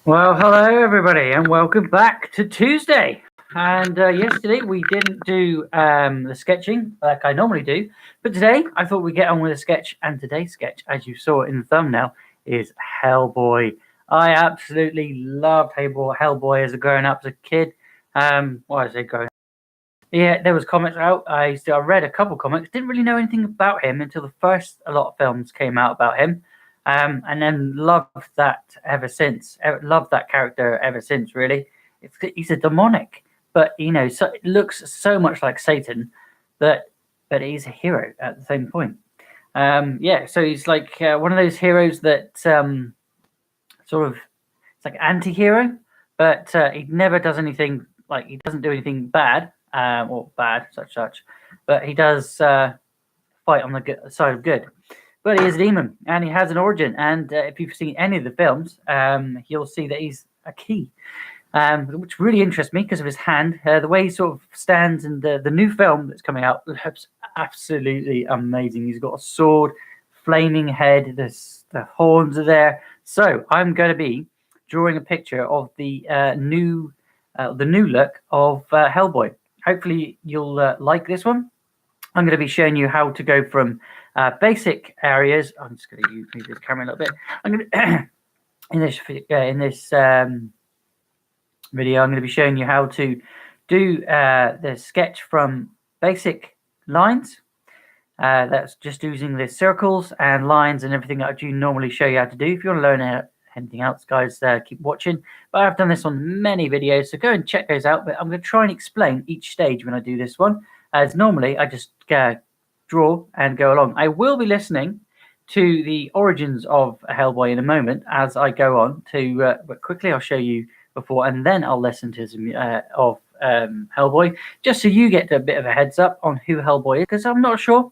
Well, hello everybody, and welcome back to Tuesday. And yesterday we didn't do the sketching like I normally do, but today I thought we'd get on with a sketch. And today's sketch, as you saw in the thumbnail, is Hellboy. I absolutely loved Hellboy as a grown-up, as a kid. Why is it growing up? Yeah, there was comics out. I read a couple comics. Didn't really know anything about him until the first a lot of films came out about him. And then loved that ever since. Loved that character ever since, really. He's a demonic, but it looks so much like Satan, but he's a hero at the same point. So he's like one of those heroes that sort of, it's like anti-hero, but he never does anything, like he doesn't do anything bad, or bad such, but he does fight on the side of good. But he is a demon, and he has an origin. And if you've seen any of the films, you'll see that he's a key, which really interests me because of his hand. The way he sort of stands in the new film that's coming out looks absolutely amazing. He's got a sword, flaming head, the horns are there. So I'm going to be drawing a picture of the new look of Hellboy. Hopefully you'll like this one. I'm going to be showing you how to go from basic areas. I'm just going to move this camera a little bit. I'm going to in this video, I'm going to be showing you how to do the sketch from basic lines. That's just using the circles and lines and everything that I do normally show you how to do. If you want to learn anything else, guys, keep watching. But I've done this on many videos, so go and check those out. But I'm going to try and explain each stage when I do this one, as normally I just draw and go along. I will be listening to the origins of Hellboy in a moment as I go on to, but quickly I'll show you before, and then I'll listen to some of Hellboy, just so you get a bit of a heads up on who Hellboy is, because I'm not sure.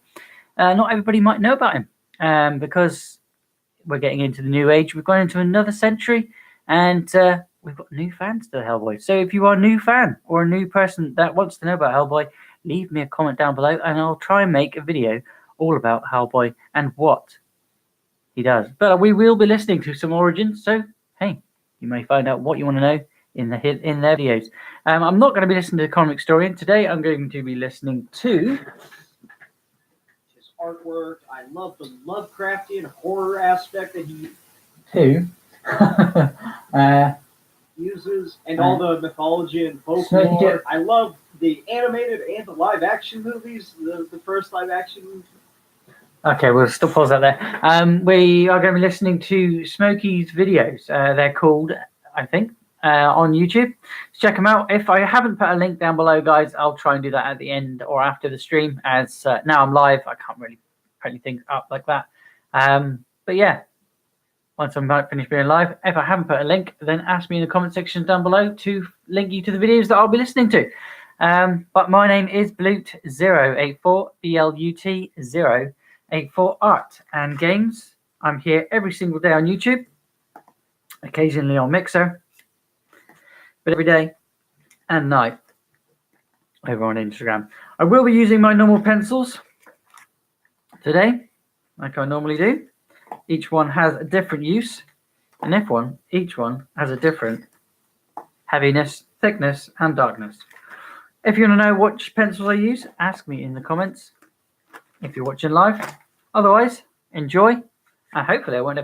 Not everybody might know about him, because we're getting into the new age. We've gone into another century, and we've got new fans to Hellboy. So if you are a new fan or a new person that wants to know about Hellboy, leave me a comment down below, and I'll try and make a video all about Hellboy and what he does. But we will be listening to some origins, so hey, you may find out what you want to know in their videos. I'm not going to be listening to the Comic Historian today. I'm going to be listening to his artwork. I love the Lovecraftian horror aspect that he uses, and all the mythology and folklore. I love the animated and the live-action movies, the first live-action movie. Okay, we'll still pause that there. We are going to be listening to Smokey's videos. They're called, I think, on YouTube. So check them out. If I haven't put a link down below, guys, I'll try and do that at the end or after the stream, as now I'm live. I can't really put anything up like that. But yeah, once I'm finished being live, if I haven't put a link, then ask me in the comment section down below to link you to the videos that I'll be listening to. But my name is Blut084, BLUT084 Art and Games. I'm here every single day on YouTube, occasionally on Mixer, but every day and night over on Instagram. I will be using my normal pencils today, like I normally do. Each one has a different use, and each one has a different heaviness, thickness, and darkness. If you want to know which pencils I use, ask me in the comments if you're watching live. Otherwise, enjoy. And hopefully I won't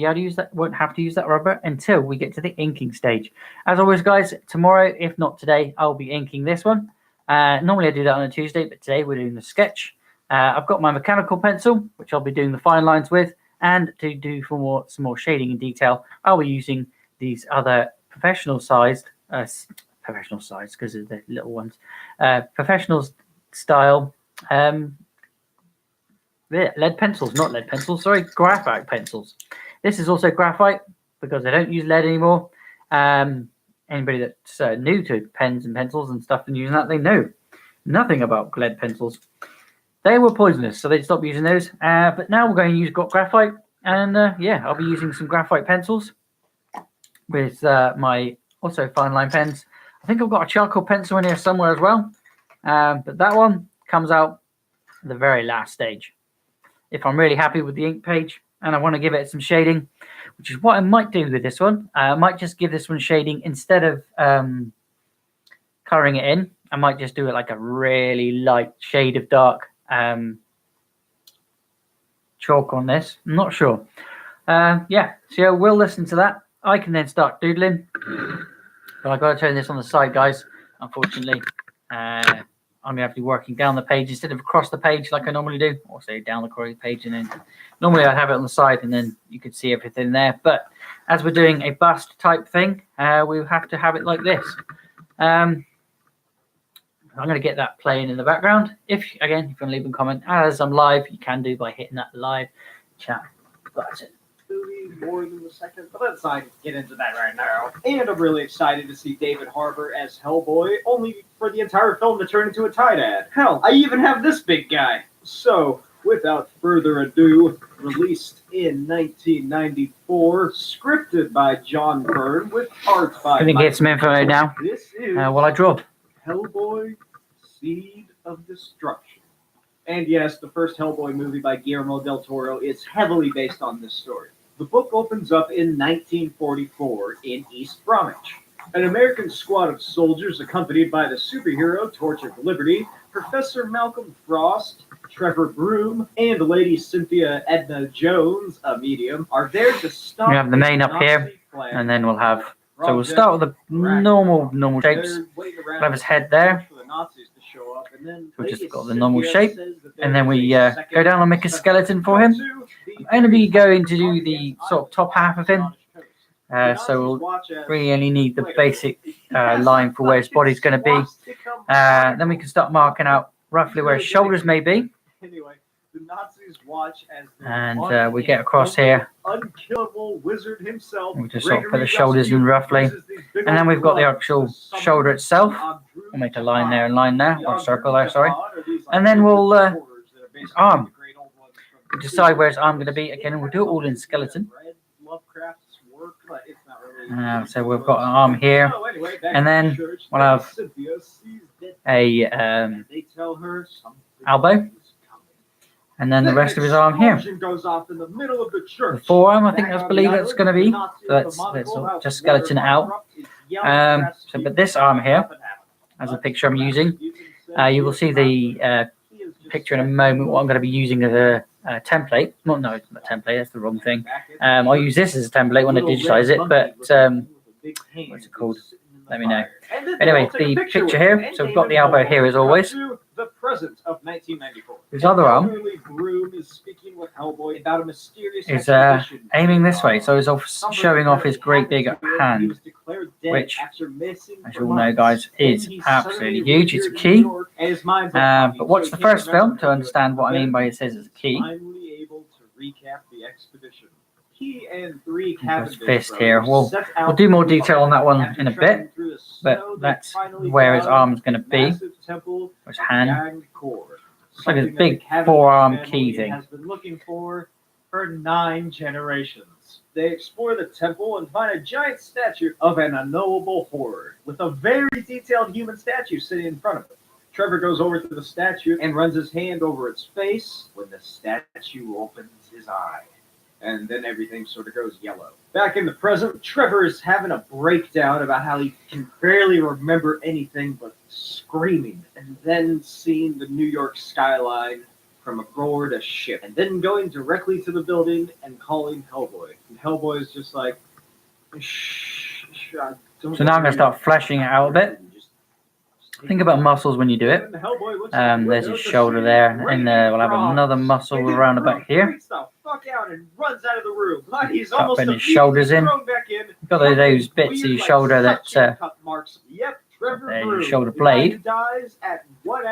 have to use that rubber until we get to the inking stage. As always, guys, tomorrow, if not today, I'll be inking this one. Normally I do that on a Tuesday, but today we're doing the sketch. I've got my mechanical pencil, which I'll be doing the fine lines with. And to do some more shading and detail, I'll be using these other professional sized because of the little ones, professional style lead pencils, not lead pencils, sorry, graphite pencils. This is also graphite because I don't use lead anymore. Anybody that's new to pens and pencils and stuff and using that, they know nothing about lead pencils. They were poisonous, so they stopped using those. But now we're going to use graphite, and yeah, I'll be using some graphite pencils with my also fine line pens. I think I've got a charcoal pencil in here somewhere as well, but that one comes out the very last stage. If I'm really happy with the ink page, and I want to give it some shading, which is what I might do with this one. I might just give this one shading instead of colouring it in. I might just do it like a really light shade of dark chalk on this. I'm not sure. Yeah, so we'll listen to that. I can then start doodling, but I've got to turn this on the side, guys. Unfortunately, I'm going to have to be working down the page instead of across the page like I normally do, or say down the page, and then normally I'd have it on the side and then you could see everything there. But as we're doing a bust type thing, we have to have it like this. I'm going to get that playing in the background. If you want to leave a comment as I'm live, you can do by hitting that live chat button. More than the second, but let's not get into that right now. And I'm really excited to see David Harbour as Hellboy, only for the entire film to turn into a tie dad. Hell, I even have this big guy. So, without further ado, released in 1994, scripted by John Byrne with art by. I'm going to get some info now. This is while I draw. Hellboy: Seed of Destruction. And yes, the first Hellboy movie by Guillermo del Toro is heavily based on this story. The book opens up in 1944 in East Bromwich. An American squad of soldiers accompanied by the superhero Torch of Liberty, Professor Malcolm Frost, Trevor Broom, and Lady Cynthia Edna Jones, a medium, are there to stop. We have the main up here, and then we'll have. So we'll start with the normal shapes. We'll have his head there. We've just got the normal shape, and then we go down and make a skeleton for him. I'm going to be going to do the sort of top half of him, so we'll really need the basic line for where his body's going to be. Then we can start marking out roughly where his shoulders may be. And we get across here. We just sort of put the shoulders in roughly, and then we've got the actual shoulder itself. We'll make a line there and line there, or circle there, sorry. And then we'll his arm. We'll decide where his arm going to be again, and we'll do it all in skeleton. So we've got an arm here, and then we'll have a elbow. And then the rest of his arm here. The forearm, I think I believe that's going to be. So let's just skeleton it out. But this arm here, as a picture I'm using, you will see the picture in a moment. What I'm going to be using as a template. No, it's not a template. That's the wrong thing. I'll use this as a template when I digitize it. But what's it called? Let me know. Anyway, the picture here. So we've got the elbow here as always. The present of 1994. His other arm is aiming this way, so he's showing off his great big hand, which, as you all know, guys, is absolutely huge. It's a key. But watch the first film to understand what I mean by it says it's a key. His fist here. We'll do more detail on that one in a bit, but that's where his arm's going to be. His hand. It's like a big forearm key thing. Has been looking for 9 generations. They explore the temple and find a giant statue of an unknowable horde, with a very detailed human statue sitting in front of it. Trevor goes over to the statue and runs his hand over its face when the statue opens his eye. And then everything sort of goes yellow. Back in the present, Trevor is having a breakdown about how he can barely remember anything but screaming, and then seeing the New York skyline from aboard a ship, and then going directly to the building and calling Hellboy. And Hellboy is just like, shh. So now I'm going to start fleshing it out a bit. Think about muscles when you do it. There's his shoulder there, and we'll have another muscle around about here. Start putting his shoulders in. You've got those bits of your shoulder that your shoulder blade. And we'll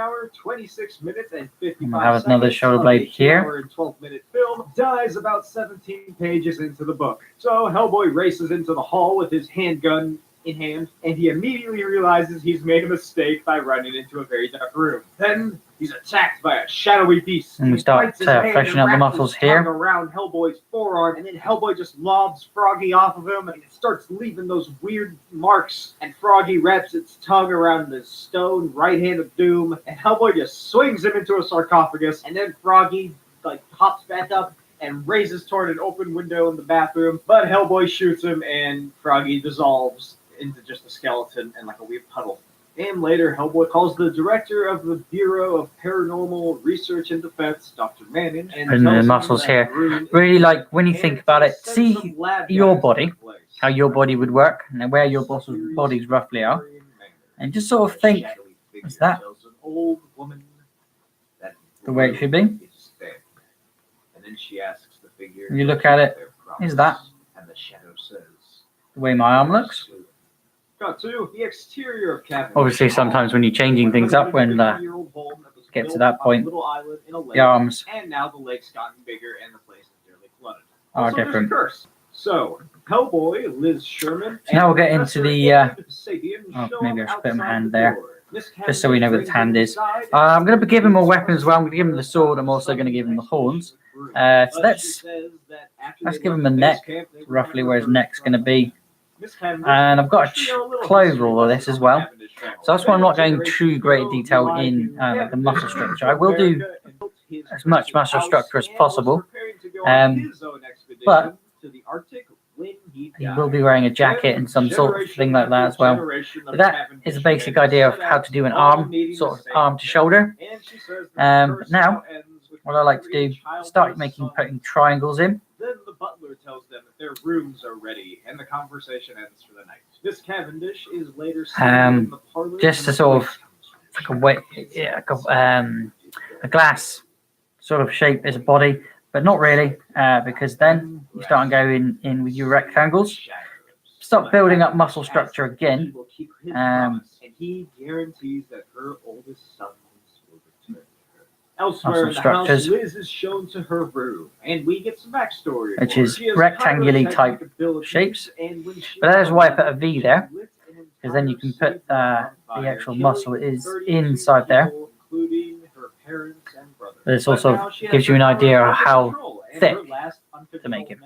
have another shoulder blade here. 12-minute film dies about 17 pages into the book. So Hellboy races into the hall with his handgun in hand, and he immediately realizes he's made a mistake by running into a very dark room. Then he's attacked by a shadowy beast. And we start fleshing out the muscles here. Around Hellboy's forearm, and then Hellboy just lobs Froggy off of him, and it starts leaving those weird marks. And Froggy wraps its tongue around the stone right hand of doom, and Hellboy just swings him into a sarcophagus. And then Froggy hops back up and races toward an open window in the bathroom, but Hellboy shoots him and Froggy dissolves into just a skeleton and like a weird puddle. And later, Hellboy calls the director of the Bureau of Paranormal Research and Defense, Dr. Manning, and Putting the tells him muscles that here. Green Really like when you think about it, sends see some lab your guys body, into place. how your body would work, and where your bodies roughly are, and just sort of think, is that the way it should be? And then she asks the figure, When you look at it, is that and the shadow says, the way my arm looks? Got to the exterior of Cavendish. Obviously, sometimes when you're changing things up, when get to that point, the arms and now the lake's gotten bigger and the place is nearly flooded. are Also, different. there's a curse. So, Hellboy, Liz Sherman, So now we'll get into the. oh, maybe I should put my hand there, just so we know where the hand is. I'm going to give him a weapon as well. I'm going to give him the sword. I'm also going to give him the horns. So let's give him the neck, roughly where his neck's going to be. And I've got to clothe all of this as well. So that's why I'm not going too great detail in the muscle structure. I will do as much muscle structure as possible. But he will be wearing a jacket and some sort of thing like that as well. But that is a basic idea of how to do an arm, sort of arm to shoulder. But now, what I like to do is start putting triangles in. Then the butler tells them that their rooms are ready, and the conversation ends for the night. Miss Cavendish is later seen in the parlor. Just to sort of a glass sort of shape as a body, but not really, because then you start going in with your rectangles. Start building up muscle structure again. And he guarantees that her oldest sons will return to her. Elsewhere in the house, Liz is shown to her room, and we get some backstory, which is rectangular type shapes. But that is why I put a V there, because then you can put the actual muscle is inside there. This also gives you an idea of how thick to make him.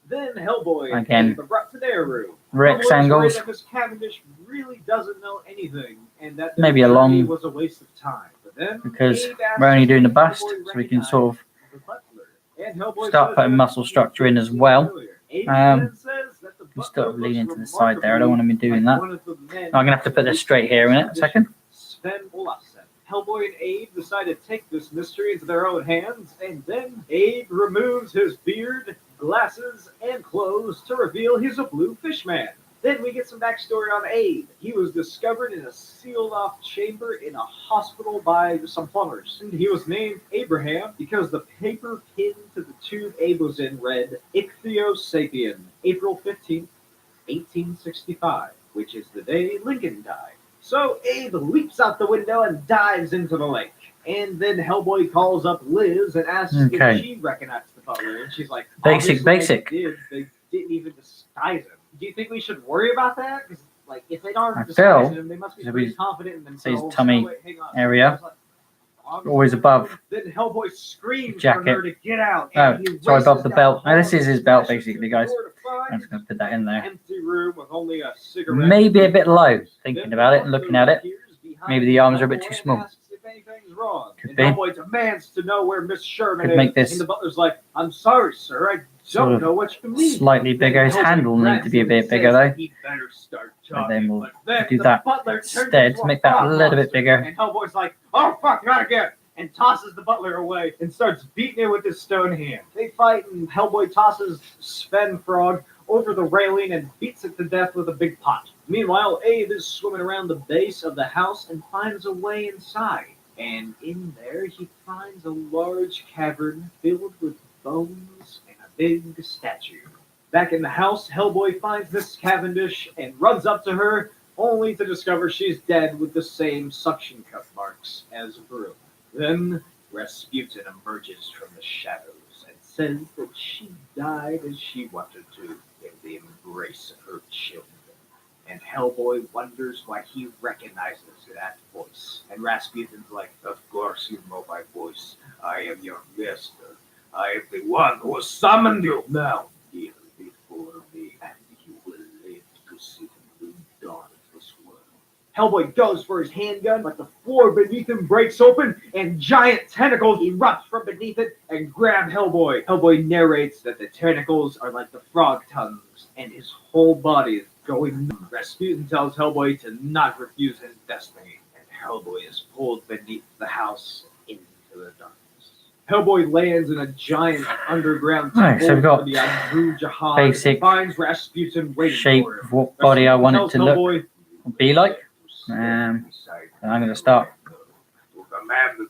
Then Hellboy again, brought to their room. Rectangles. Cavendish really doesn't know anything, and that maybe a long was a waste of time. But then because we're only doing the bust, so we can sort of start putting muscle structure in as well. You start leaning to the side there. I don't want to be doing that. I'm gonna have to put this straight here in a second. Hellboy and Abe decide to take this mystery into their own hands, and then Abe removes his beard, glasses, and clothes to reveal he's a blue fish man. Then we get some backstory on Abe. He was discovered in a sealed-off chamber in a hospital by some plumbers. And he was named Abraham because the paper pinned to the tube Abe was in read Ichthyosapien, April 15th, 1865, which is the day Lincoln died. So Abe leaps out the window and dives into the lake. And then Hellboy calls up Liz and asks if she recognized the butler. And she's like, basic. They didn't even disguise him. Do you think we should worry about that? Because like, if they aren't disguising him, they must be pretty confident in themselves. His tummy area, always above then Hellboy screams jacket. For her to get out. Oh, sorry, above the belt. Now, this is his belt, basically, guys. I'm just going to put that in there. Empty room with only a cigarette. Maybe a bit low, thinking about it and looking at it. Maybe the arms are a bit too small. Could be. Hellboy demands to know where Miss Sherman Could make this. And the butler's like, I'm sorry, sir. I don't know what you mean. Slightly bigger. His hand will need to be a bit bigger, though. And then we'll do that instead to make that a little bit bigger. And Hellboy's like, oh, fuck, not again. And tosses the butler away and starts beating it with his stone hand. They fight, and Hellboy tosses Sven Frog over the railing and beats it to death with a big pot. Meanwhile, Abe is swimming around the base of the house and finds a way inside. And in there, he finds a large cavern filled with bones and a big statue. Back in the house, Hellboy finds Miss Cavendish and runs up to her, only to discover she's dead with the same suction cup marks as Broom. Then Rasputin emerges from the shadows and says that she died as she wanted to in the embrace of her children. And Hellboy wonders why he recognizes that voice. And Rasputin's like, of course you know my voice. I am your master. I am the one who has summoned you. Now, kneel before me, and you will live to see the new dawn of this world. Hellboy goes for his handgun, but the floor beneath him breaks open, and giant tentacles erupt from beneath it and grab Hellboy. Hellboy narrates that the tentacles are like the frog tongues, and his whole body is going numb. Rasputin tells Hellboy to not refuse his destiny, and Hellboy is pulled beneath the house into the darkness. Hellboy lands in a giant underground temple so we've got for the Andrew Jihad basic and finds Rasputin waiting shape for him. of what body I want it to look Hellboy, be like. And I'm going to start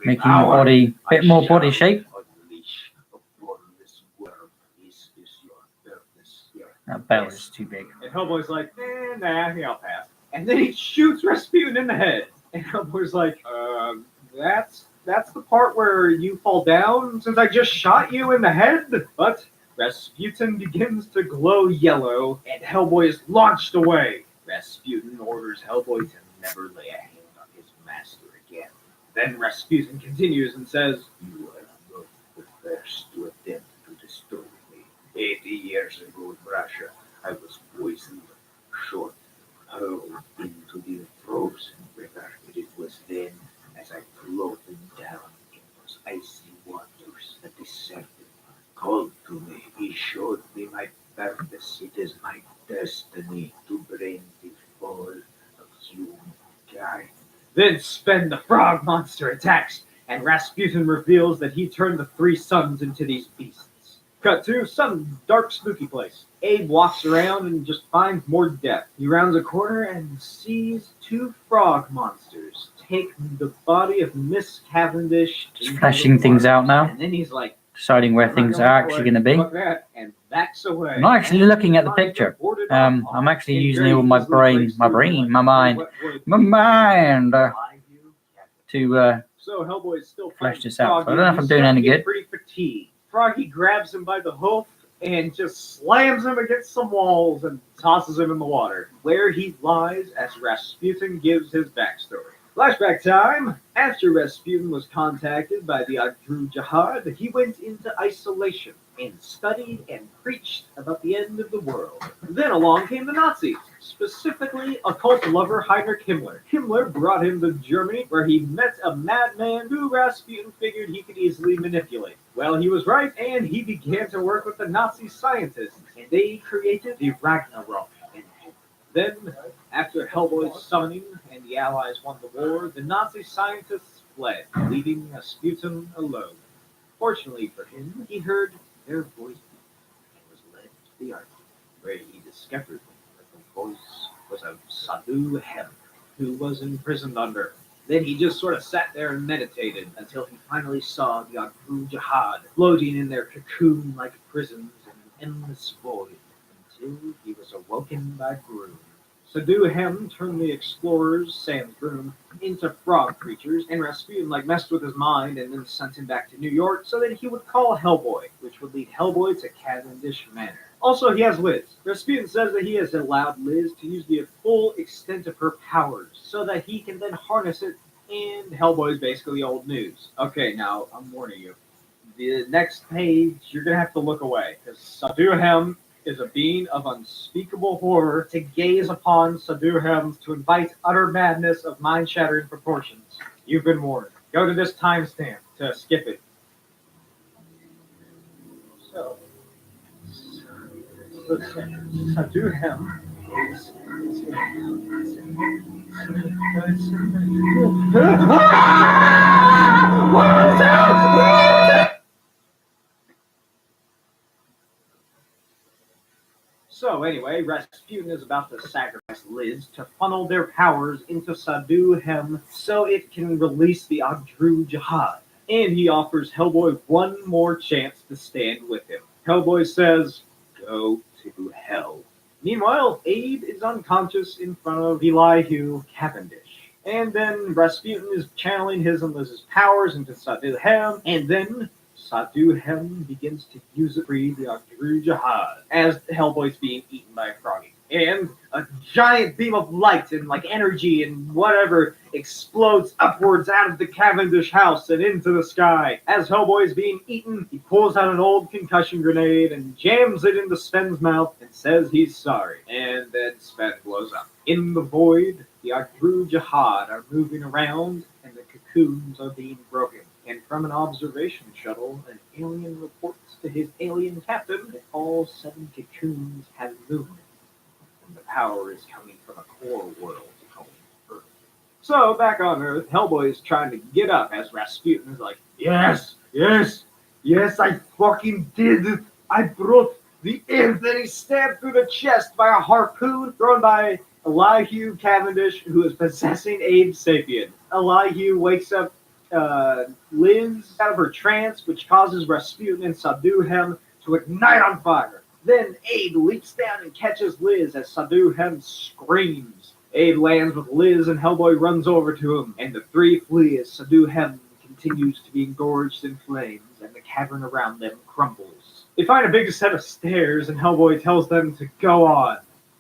making the body a bit more body shape. That bell is too big. And Hellboy's like, nah, I'll pass. And then he shoots Rasputin in the head. And Hellboy's like, that's the part where you fall down since I just shot you in the head? But Rasputin begins to glow yellow, and Hellboy is launched away. Rasputin orders Hellboy to never lay a hand on his master again. Then Rasputin continues and says, "You are not the first to attempt to destroy me. 80 years ago in Russia, I was poisoned, shot, hurled into the frozen river. It was then, as I floated down in those icy waters, that the serpent called to me. He showed me my purpose. It is my destiny to bring the fall of humankind." Then Sven the frog monster attacks, and Rasputin reveals that he turned the three suns into these beasts. Cut to some dark, spooky place. Abe walks around and just finds more death. He rounds a corner and sees two frog monsters take the body of Miss Cavendish. Just fleshing things out now. And then he's like, deciding where things are actually going to be. And backs away. I'm not actually looking at the picture. I'm actually using all my brain, my mind, to so Hellboy's still flesh this out. So I don't know if I'm doing any good. Pretty fatigued. Froggy grabs him by the hoof and just slams him against some walls and tosses him in the water, where he lies as Rasputin gives his backstory. Flashback time. After Rasputin was contacted by the Andrew Jihad, he went into isolation and studied and preached about the end of the world. Then along came the Nazis, specifically occult lover Heinrich Himmler. Himmler brought him to Germany, where he met a madman who Rasputin figured he could easily manipulate. Well, he was right, and he began to work with the Nazi scientists, and they created the Ragnarok. Then, after Hellboy's summoning and the Allies won the war, the Nazi scientists fled, leaving Rasputin alone. Fortunately for him, he heard their voices and was led to the Arctic, where he discovered that the voice was of Sadhu Hem, who was imprisoned under. Then he just sort of sat there and meditated until he finally saw the Andrew Jihad floating in their cocoon-like prisons in an endless void, until he was awoken by Groom. Sadhu Hem turned the explorers, sans Groom, into frog creatures, and Rasputin messed with his mind and then sent him back to New York so that he would call Hellboy, which would lead Hellboy to Cavendish Manor. Also, he has Liz. Rasputin says that he has allowed Liz to use the full extent of her powers so that he can then harness it, and Hellboy is basically old news. Okay, now, I'm warning you. The next page, you're going to have to look away, because Sadhu Hem is a being of unspeakable horror. To gaze upon Sadhu Hem, to invite utter madness of mind-shattering proportions. You've been warned. Go to this timestamp to skip it. So Sadhu Hem is... So anyway, Rasputin is about to sacrifice Liz to funnel their powers into Sadhu Hem so it can release the Andrew Jihad. And he offers Hellboy one more chance to stand with him. Hellboy says, "Go to hell." Meanwhile, Abe is unconscious in front of Elihu Cavendish. And then Rasputin is channeling his and Liz's powers into Sadhu Hem, and then Sadhu Hem begins to use it to free the Andrew Jihad as Hellboy's being eaten by a froggy. And a giant beam of light and energy and whatever explodes upwards out of the Cavendish house and into the sky. As Hellboy is being eaten, he pulls out an old concussion grenade and jams it into Sven's mouth and says he's sorry. And then Sven blows up. In the void, the Andrew Jihad are moving around and the cocoons are being broken. And from an observation shuttle, an alien reports to his alien captain that all 7 cocoons have movement, and the power is coming from a core world called Earth. So, back on Earth, Hellboy is trying to get up as Rasputin is like, yes, yes, yes, I fucking did it. I brought the air. Then he's stabbed through the chest by a harpoon thrown by Elihu Cavendish, who is possessing Abe Sapien. Elihu wakes up Liz out of her trance, which causes Rasputin and Saduhem to ignite on fire. Then Abe leaps down and catches Liz as Saduhem screams. Abe lands with Liz and Hellboy runs over to him, and the 3 flee as Saduhem continues to be engorged in flames and the cavern around them crumbles. They find a big set of stairs and Hellboy tells them to go on.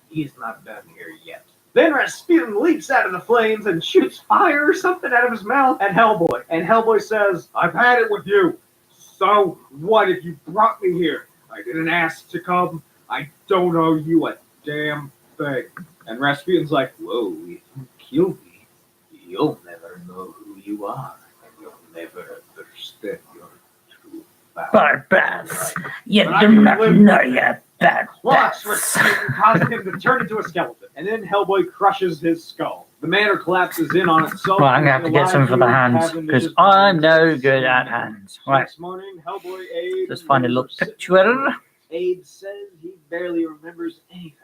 He's not done here yet. Then Rasputin leaps out of the flames and shoots fire or something out of his mouth at Hellboy. And Hellboy says, I've had it with you. So what if you brought me here? I didn't ask to come. I don't owe you a damn thing. And Rasputin's like, whoa, if you kill me, you'll never know who you are. And you'll never understand your true power. Barbas, you do not know your bad Clocks Rasputin causing him to turn into a skeleton. And then Hellboy crushes his skull. The manor collapses in on itself. Well, I'm going to have to get some for the hands, because I'm no good at hands. Right. Next morning, Hellboy Abe... Just find a little picture. Abe says he barely remembers anything.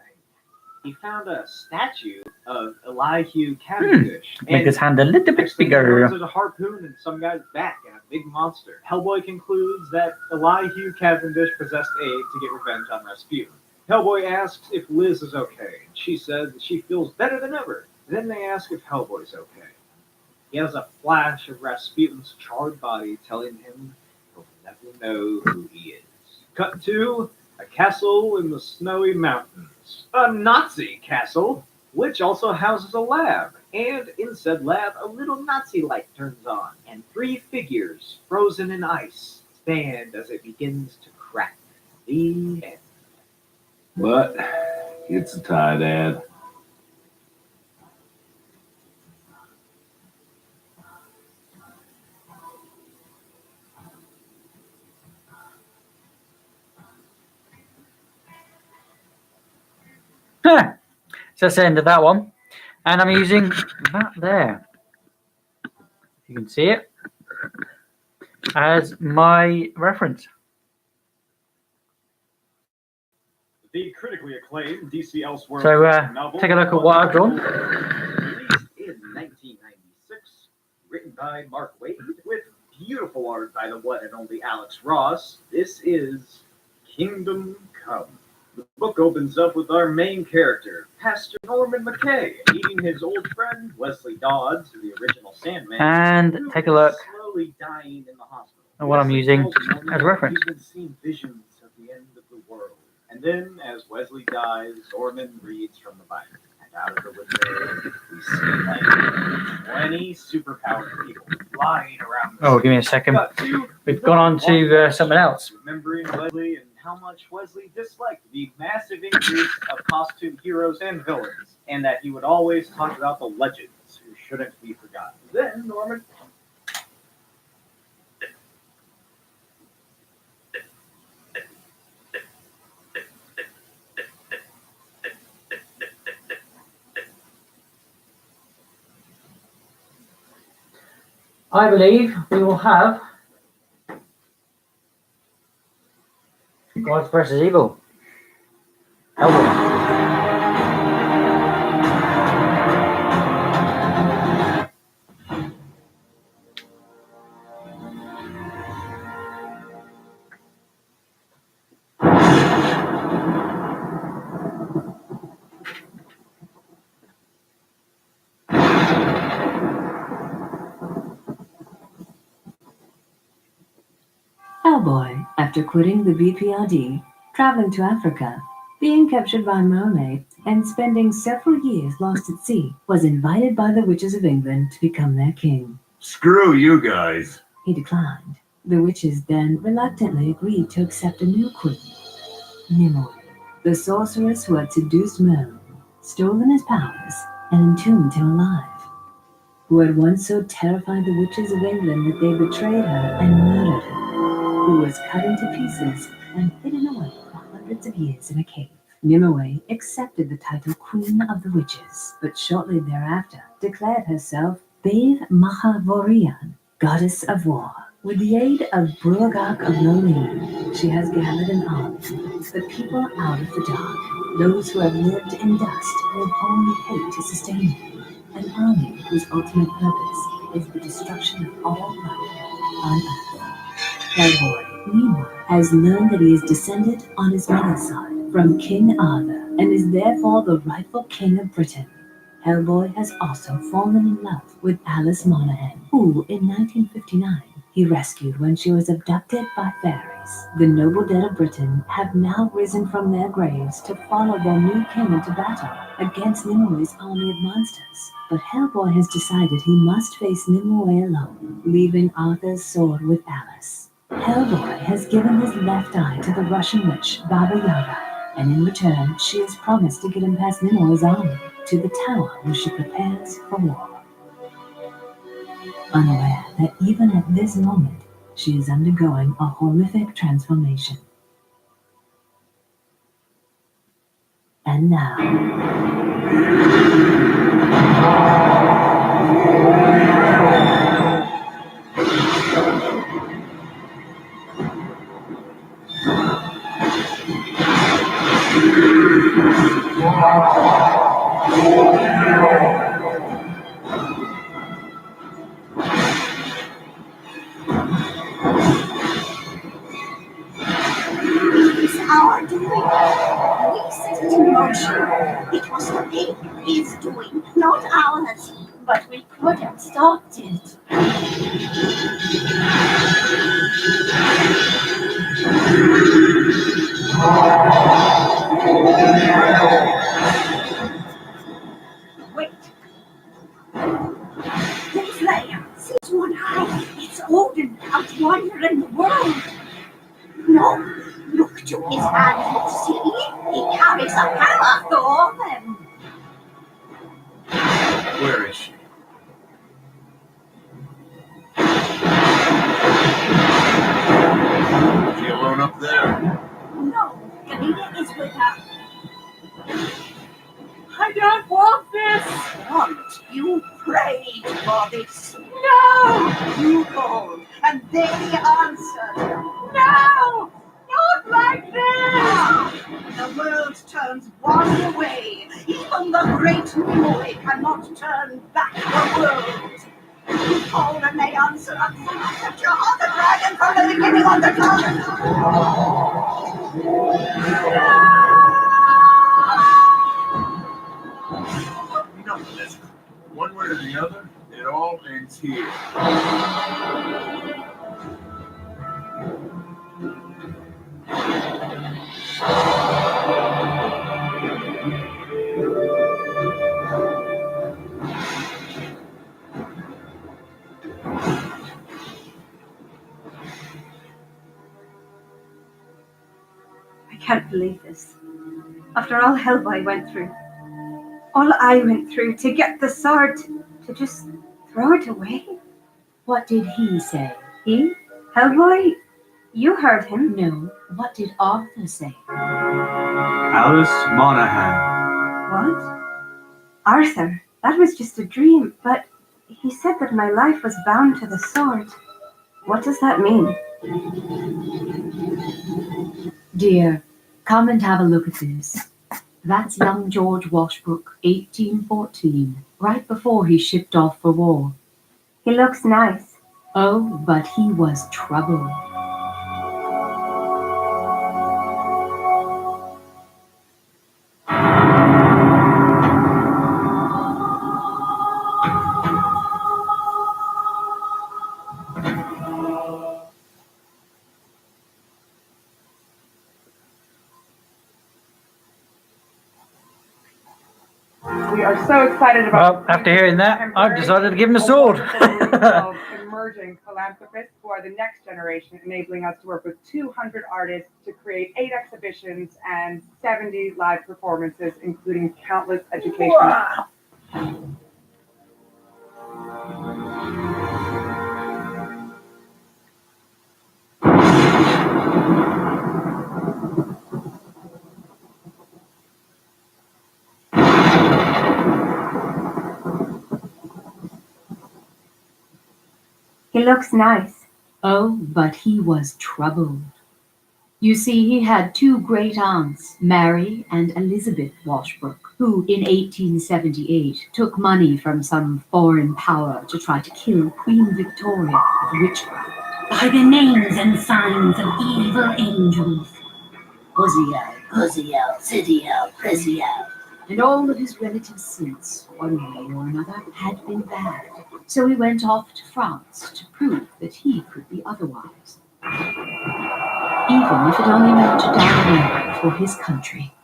He found a statue of Elihu Cavendish. Make his hand a little bit bigger. There's a harpoon in some guy's back and a big monster. Hellboy concludes that Elihu Cavendish possessed Abe to get revenge on Rasputin. Hellboy asks if Liz is okay, and she says that she feels better than ever. Then they ask if Hellboy's okay. He has a flash of Rasputin's charred body telling him he'll never know who he is. Cut to a castle in the snowy mountains. A Nazi castle, which also houses a lab. And in said lab, a little Nazi light turns on, and 3 figures, frozen in ice, stand as it begins to crack. The end. What? It's a tie, Dad. Huh. So that's the end of that one. And I'm using that there. You can see it as my reference. The critically acclaimed DC Elseworlds So novel, take a look at what I've drawn. released in 1996, written by Mark Waid, with beautiful art by the one and only Alex Ross. This is Kingdom Come. The book opens up with our main character, Pastor Norman McKay, meeting his old friend Wesley Dodds, the original Sandman, And who take a look is slowly dying in the hospital. at what I'm Wesley using tells Norman as a reference. He's been seeing visions of the end of the world. And then, as Wesley dies, Norman reads from the Bible. And out of the window, we see like 20 superpowered people flying around the Oh, city. give me a second. Cut to We've gone on to something else. Remembering Wesley and how much Wesley disliked the massive increase of costume heroes and villains, and that he would always talk about the legends who shouldn't be forgotten. Then Norman. I believe we will have God versus Evil. Hellboy. Hellboy, after quitting the BPRD, traveling to Africa, being captured by a mermaid, and spending several years lost at sea, was invited by the witches of England to become their king. Screw you guys. He declined. The witches then reluctantly agreed to accept a new queen, Nimue, the sorceress who had seduced Merlin, stolen his powers, and entombed him alive. who had once so terrified the witches of England that they betrayed her and murdered her, who was cut into pieces and hidden away for hundreds of years in a cave. Nimue accepted the title Queen of the Witches, but shortly thereafter declared herself Bave Mahavorian, Goddess of War. With the aid of Bruagach of Lolene, she has gathered an army, the people out of the dark, those who have lived in dust with only hate to sustain them, an army whose ultimate purpose is the destruction of all life on Earth. Hellboy, meanwhile, has learned that he is descended on his mother's side from King Arthur and is therefore the rightful king of Britain. Hellboy has also fallen in love with Alice Monaghan, who, in 1959, he rescued when she was abducted by fairies. The noble dead of Britain have now risen from their graves to follow their new king into battle against Nimue's army of monsters. But Hellboy has decided he must face Nimue alone, leaving Arthur's sword with Alice. Hellboy has given his left eye to the Russian witch Baba Yaga, and in return she has promised to get him past Nimue's army to the tower where she prepares for war. Unaware that even at this moment she is undergoing a horrific transformation. And now, It's our doing. We set it in motion. It was his doing, not ours. But we could have stopped it. Wait. This layer sees one eye. It's Odin out wandering the world. No, look to his hand, you see. He carries a power for them. Where is she? Is she alone up there? No, Galina is with her. I don't want this! Want? You prayed for this. No! You called, and they answered. No! Not like this! The world turns one way. Even the great Nimue cannot turn back the world. You called and they answered. That you are the dragon from the beginning of the time. Enough of this. One way or the other, it all ends here. I can't believe this. After all Hellboy went through, all I went through to get the sword, to just throw it away. what did he say? He? Hellboy? You heard him. No, what did Arthur say? Alice Monaghan. What? Arthur, that was just a dream, but he said that my life was bound to the sword. What does that mean? Dear, come and have a look at this. That's young George Washbrook, 1814, right before he shipped off for war. He looks nice. Oh, but he was trouble. We are so excited about. Well, after hearing that, I've decided to give him a sword. Of emerging philanthropists who are the next generation, enabling us to work with 200 artists to create 8 exhibitions and 70 live performances, including countless educational. He looks nice. Oh, but he was troubled. You see, he had two great aunts, Mary and Elizabeth Washbrook, who in 1878 took money from some foreign power to try to kill Queen Victoria with witchcraft by the names and signs of evil angels. Uzziel, Puziel, Sidiel, Priziel. And all of his relatives since, one way or another, had been bad. So he went off to France to prove that he could be otherwise. Even if it only meant to die for his country.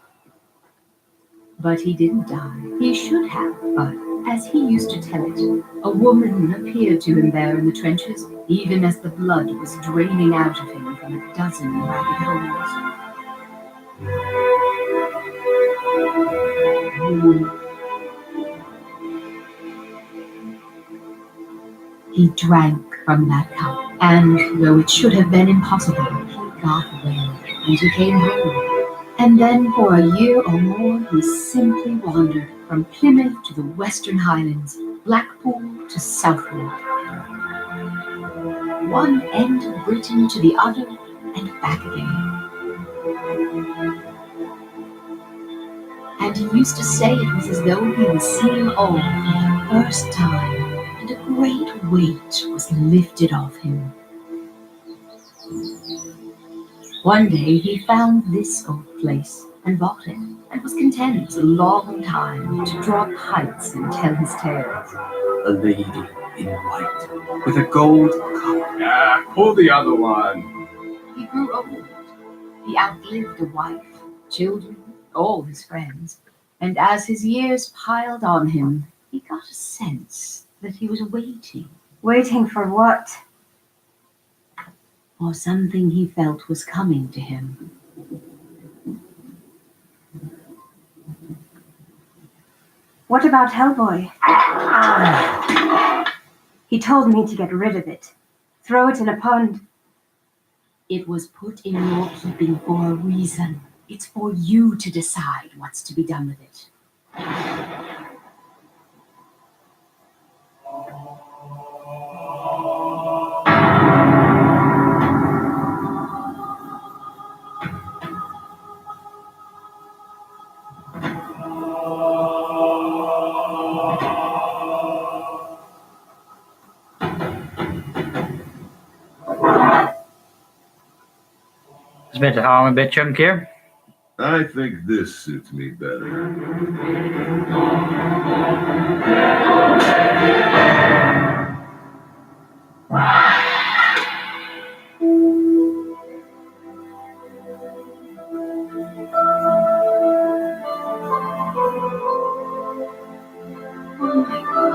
But he didn't die. He should have, but as he used to tell it, a woman appeared to him there in the trenches, even as the blood was draining out of him from a dozen ragged holes. He drank from that cup, and though it should have been impossible, he got well, and he came home. And then for a year or more, he simply wandered from Plymouth to the Western Highlands, Blackpool to Southwold. One end of Britain to the other, and back again. And he used to say it was as though he was seeing all for the first time, and a great weight was lifted off him. One day he found this old place and bought it, and was content a long time to draw pipes and tell his tales. A lady in white, with a gold cup. Pull the other one. He grew old. He outlived a wife, children, all his friends, and as his years piled on him, he got a sense that he was waiting. Waiting for what? For something he felt was coming to him. What about Hellboy? He told me to get rid of it. Throw it in a pond. It was put in your keeping for a reason. It's for you to decide what's to be done with it. It's meant to harm a bit chunkier. I think this suits me better. Oh my God.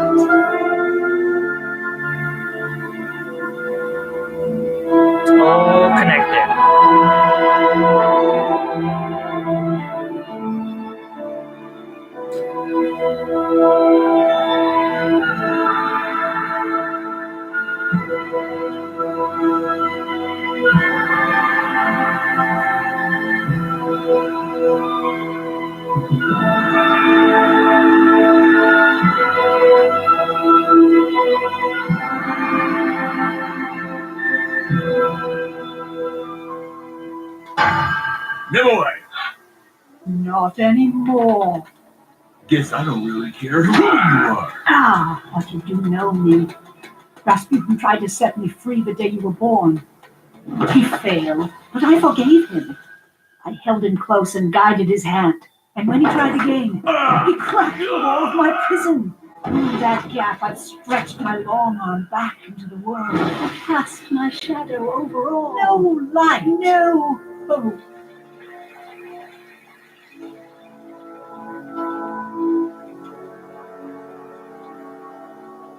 It's all connected. Nimue! Not anymore. Guess I don't really care who you are. Ah, but you do know me. Rasputin tried to set me free the day you were born. He failed, but I forgave him. I held him close and guided his hand. And when he tried again, he cracked the wall of my prison. Through that gap, I've stretched my long arm back into the world. I cast my shadow over all. No light, no hope.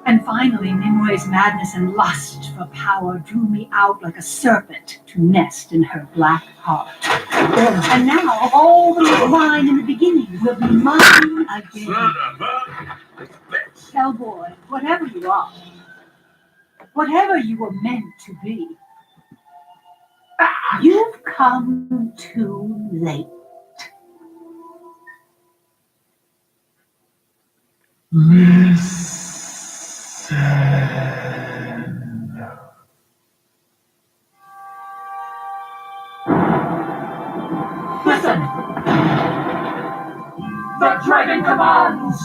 And finally, Nimue's madness and lust for power drew me out like a serpent to nest in her black heart. And now all that was mine in the beginning will be mine again. Son of a bitch. Hellboy, whatever you are, whatever you were meant to be, you've come too late. Listen. Listen! The dragon commands!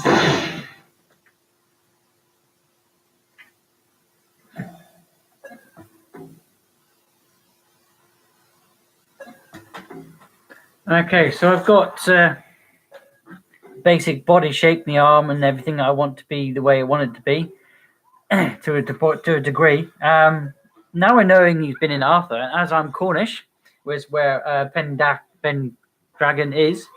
Okay, so I've got basic body shape in the arm and everything that I want to be the way I want it to be to a degree. Now I knowing he's been in Arthur, and as I'm Cornish, which is where Pendragon is,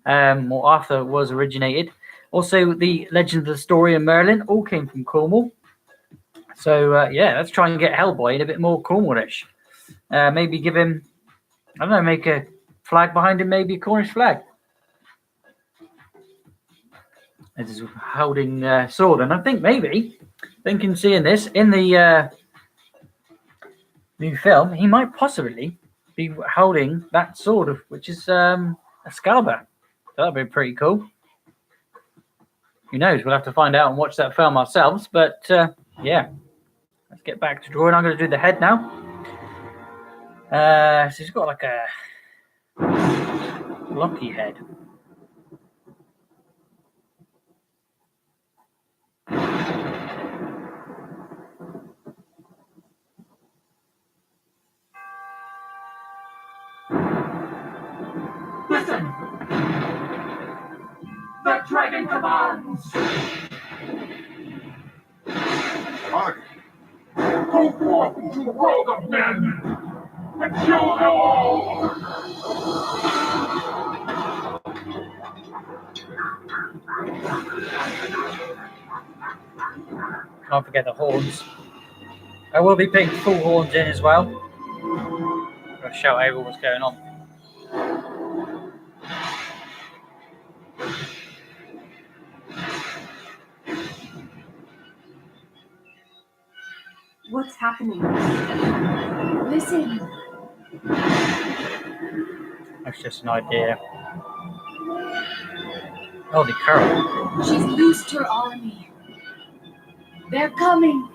or Arthur was originated. Also, the Legend of the Story and Merlin all came from Cornwall. So yeah, let's try and get Hellboy in a bit more Cornwallish. Maybe give him, I don't know, make a flag behind him, maybe a Cornish flag. As he's holding sword, and I think maybe thinking seeing this in the new film, he might possibly be holding that sword, which is Excalibur. That'd be pretty cool. Who knows? We'll have to find out and watch that film ourselves. But yeah, let's get back to drawing. I'm going to do the head now. So he's got like a blocky head. Listen! The dragon commands! Target. Go forth into the world of men and kill them all! Can't forget the horns. I will be putting full horns in as well. I'll shout over what's going on. What's happening? Listen. That's just an idea. Oh, the curl. She's loosed her army. They're coming.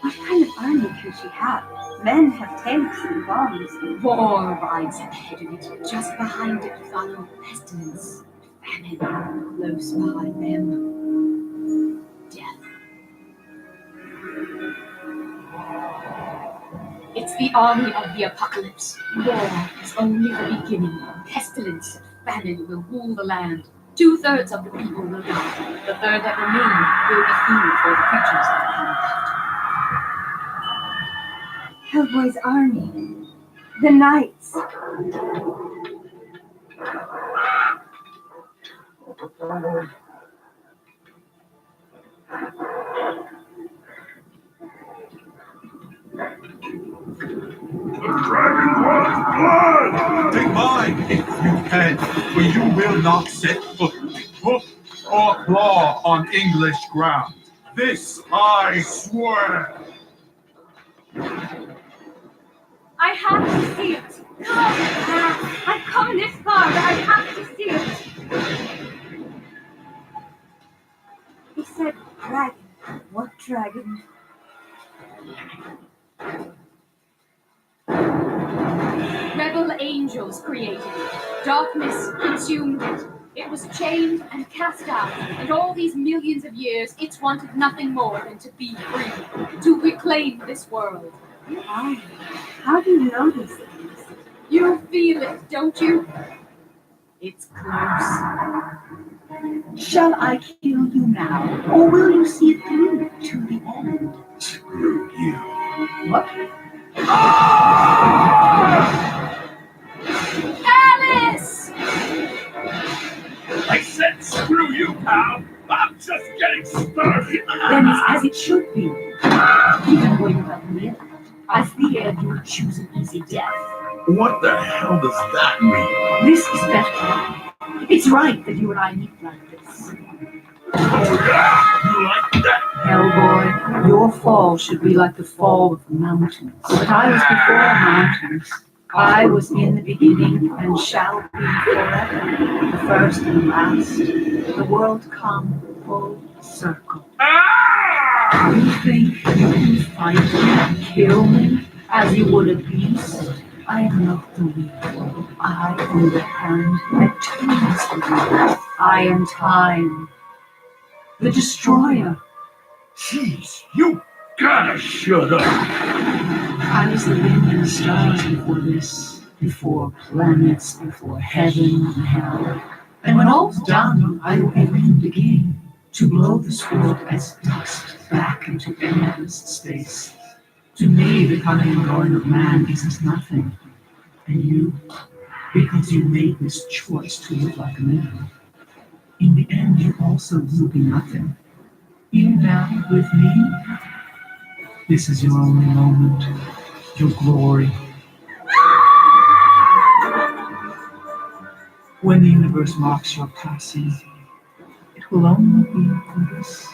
What kind of army can she have? Men have tanks and bombs. War rides at the head of it. Just behind it follow pestilence, famine. Close behind them, death. It's the army of the apocalypse. War is only the beginning. Pestilence and famine will rule the land. 2/3 of the people will die. The third that remain will be food for the creatures that come after. Hellboy's army. The knights. Dragon wants blood! Take mine if you can, for you will not set foot, hoof, or claw on English ground. This I swear. I have to see it. Come. I've come this far. I have to see it. He said dragon. What dragon? Rebel angels created it. Darkness consumed it. It was chained and cast out, and all these millions of years, it's wanted nothing more than to be free, to reclaim this world. Why? How do you know these things? You feel it, don't you? It's close. Shall I kill you now, or will you see it through to the end? Screw you. What? Alice! I said screw you, pal. I'm just getting started. Then it's as it should be. Even though you have me, I feared you would choose an easy death. What the hell does that mean? This is better. It's right that you and I meet like this. Oh yeah? You like that? Hellboy, your fall should be like the fall of the mountains. But I was before mountains. I was in the beginning and shall be forever. The first and last. The world come full circle. You think you can fight me, kill me, as you would a beast? I am not the weak. I am the hand that turns the weak. I am time, the destroyer. Jeez, you gotta shut up. I was the wind and stars before this, before planets, before heaven and hell. And when all's done, I will be wind again, to blow this world as dust back into endless space. To me, the coming and going of man is as nothing. And you, because you made this choice to live like a man, in the end you also will be nothing. Even now, with me, this is your only moment, your glory. When the universe marks your passing, it will only be for this.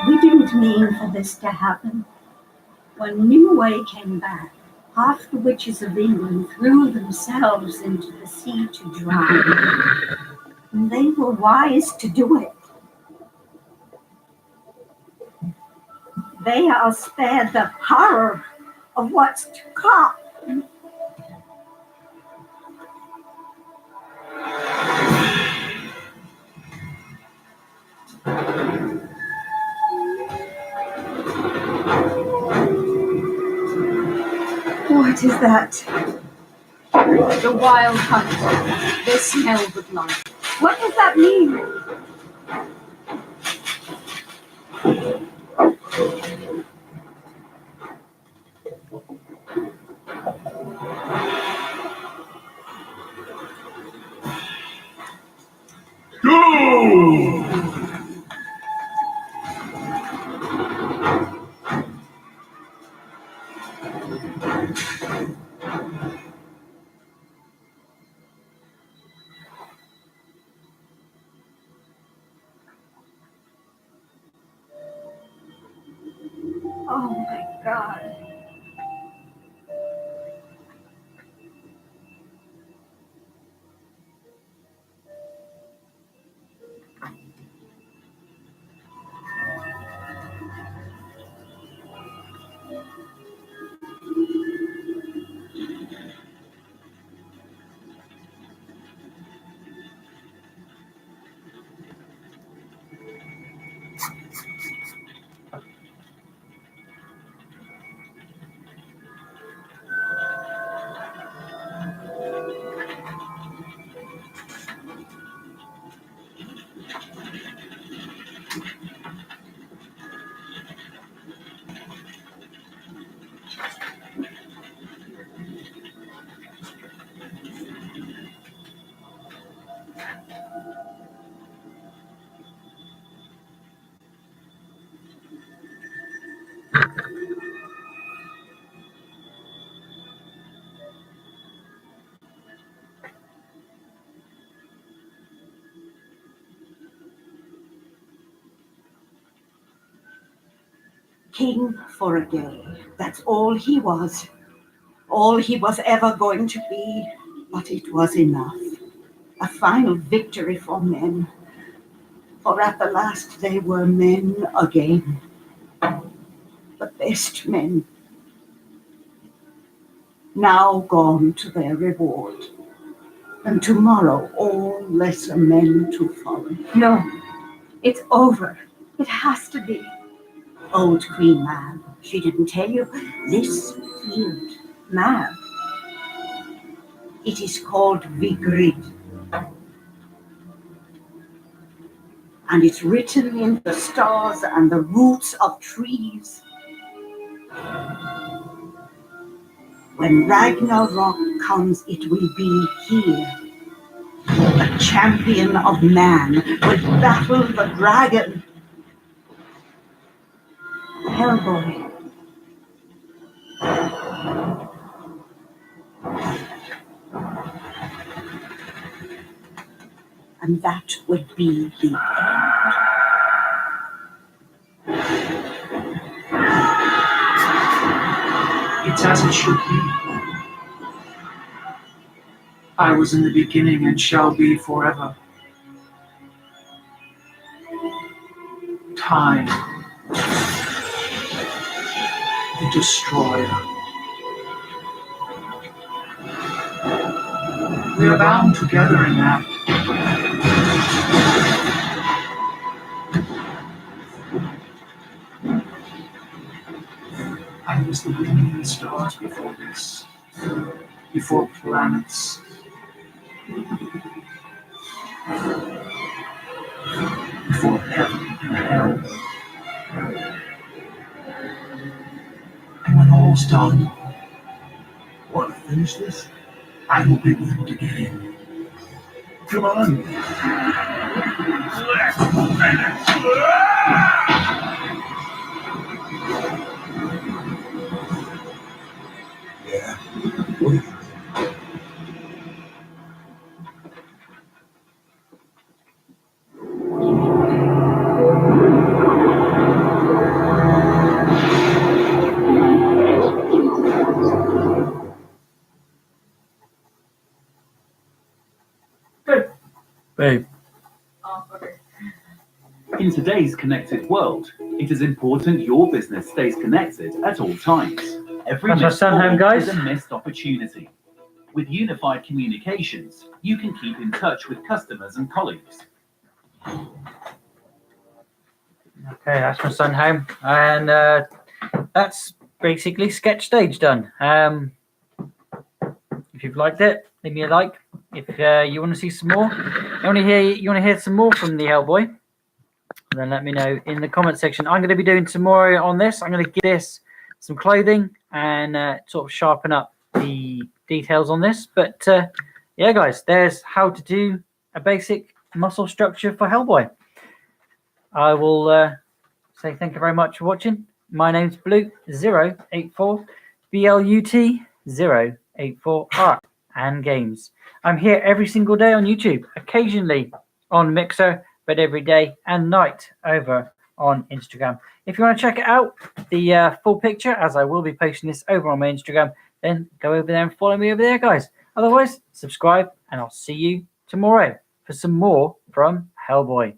We didn't mean for this to happen. When Nimue came back, half the witches of England threw themselves into the sea to drown. And they were wise to do it. They are spared the horror of what's to come. What is that? The wild hunt. They smell the blood. What does that mean? Go! Oh my God. King for a day. That's all he was. All he was ever going to be. But it was enough. A final victory for men. For at the last they were men again. The best men. Now gone to their reward. And tomorrow all lesser men to follow. No, it's over. It has to be. Old Queen Mab, she didn't tell you this field, Mab. it is called Vigrid. And it's written in the stars and the roots of trees. When Ragnarok comes, it will be here. The champion of man will battle the dragon. Hellboy. And that would be the end. It's as it should be. I was in the beginning and shall be forever. Time, the destroyer. We are bound together in that. I was the wind and the stars before this, before planets. Before heaven and hell. And when all's done, Want to finish this? I will be wind again. Come on. Yeah. What do you think? Babe. In today's connected world, it is important your business stays connected at all times. Every That's my missed son call home, guys. is a missed opportunity. With unified communications, you can keep in touch with customers and colleagues. Okay, that's my son home. And that's basically sketch stage done. If you've liked it, leave me a like. If you want to see some more, you want to hear some more from the Hellboy, then let me know in the comment section. I'm going to be doing some more on this. I'm going to give this some clothing and sort of sharpen up the details on this. But yeah, guys, there's how to do a basic muscle structure for Hellboy. I will say thank you very much for watching. My name's Blut084, BLUT084 Art and Games. I'm here every single day on YouTube, occasionally on Mixer, but every day and night over on Instagram. If you want to check it out, the full picture, as I will be posting this over on my Instagram, then go over there and follow me over there, guys. Otherwise, subscribe, and I'll see you tomorrow for some more from Hellboy.